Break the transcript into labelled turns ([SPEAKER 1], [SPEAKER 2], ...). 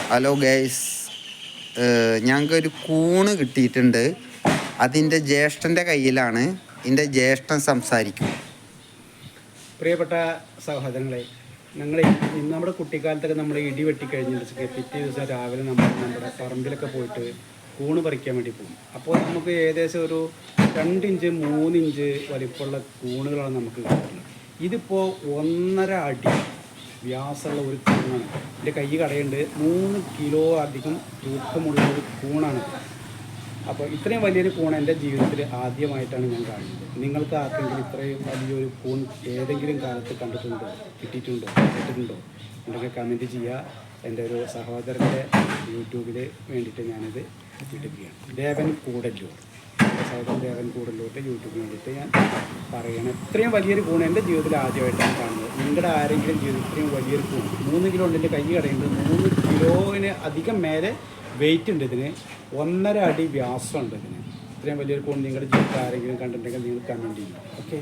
[SPEAKER 1] Hello guys, ഞങ്ങൾക്കൊരു കൂണ് കിട്ടിയിട്ടുണ്ട്. അതിൻ്റെ ജ്യേഷ്ഠൻ്റെ കയ്യിലാണ്. എൻ്റെ ജ്യേഷ്ഠൻ സംസാരിക്കും.
[SPEAKER 2] പ്രിയപ്പെട്ട സഹോദരങ്ങളെ, ഇന്ന് നമ്മുടെ കുട്ടിക്കാലത്തൊക്കെ നമ്മൾ ഇടി വെട്ടിക്കഴിഞ്ഞിട്ട് പിറ്റേ ദിവസം രാവിലെ നമ്മുടെ പറമ്പിലൊക്കെ പോയിട്ട് കൂണ് പറിക്കാൻ വേണ്ടി പോകും. അപ്പോൾ നമുക്ക് ഏകദേശം ഒരു 2 ഇഞ്ച് 3 ഇഞ്ച് വലിപ്പമുള്ള കൂണുകളാണ് നമുക്ക് കിട്ടുന്നത്. ഇതിപ്പോൾ 1.5 അടി വ്യാസമുള്ള ഒരു കൂണാണ്. എൻ്റെ കൈ കടയുണ്ട്. 3 കിലോ അധികം തൂക്കമുള്ള ഒരു കൂണാണ്. അപ്പോൾ ഇത്രയും വലിയൊരു കൂൺ എൻ്റെ ജീവിതത്തിൽ ആദ്യമായിട്ടാണ് ഞാൻ കാണുന്നത്. നിങ്ങൾക്ക് ആർക്കെങ്കിലും ഇത്രയും വലിയൊരു കൂൺ ഏതെങ്കിലും കാലത്ത് കണ്ടിട്ടുണ്ടോ, കിട്ടിയിട്ടുണ്ടോ, കേട്ടിട്ടുണ്ടോ എന്നൊക്കെ കമൻറ്റ് ചെയ്യുക. എൻ്റെ ഒരു സഹോദരൻ്റെ യൂട്യൂബിൽ വേണ്ടിയിട്ട് ഞാനിത് ഇടുകയാണ്. ദേവൻ കൂടല്ലൂർ, സഹോദരൻ ദേവൻ കൂടല്ലൂരിൻ്റെ യൂട്യൂബിന് വേണ്ടിയിട്ട് ഞാൻ പറയണം. ഇത്രയും വലിയൊരു കൂൺ എൻ്റെ ജീവിതത്തിൽ ആദ്യമായിട്ടാണ് കാണുന്നത്. നിങ്ങളുടെ ആരെങ്കിലും ജീവിതത്തിൽ ഇത്രയും വലിയൊരു കൂൺ 3 കിലോ ഉണ്ട്. എൻ്റെ കൈ കടയുണ്ട്. 3 കിലോന് അധികം മേലെ വെയിറ്റ് ഉണ്ട് ഇതിന്. 1.5 അടി വ്യാസമുണ്ട് ഇതിന്. ഇത്രയും വലിയൊരു കൂൺ നിങ്ങളുടെ ജീവിതത്തിൽ ആരെങ്കിലും കണ്ടിട്ടുണ്ടെങ്കിൽ നിങ്ങൾ കമൻറ്റ് ചെയ്യും. ഓക്കെ.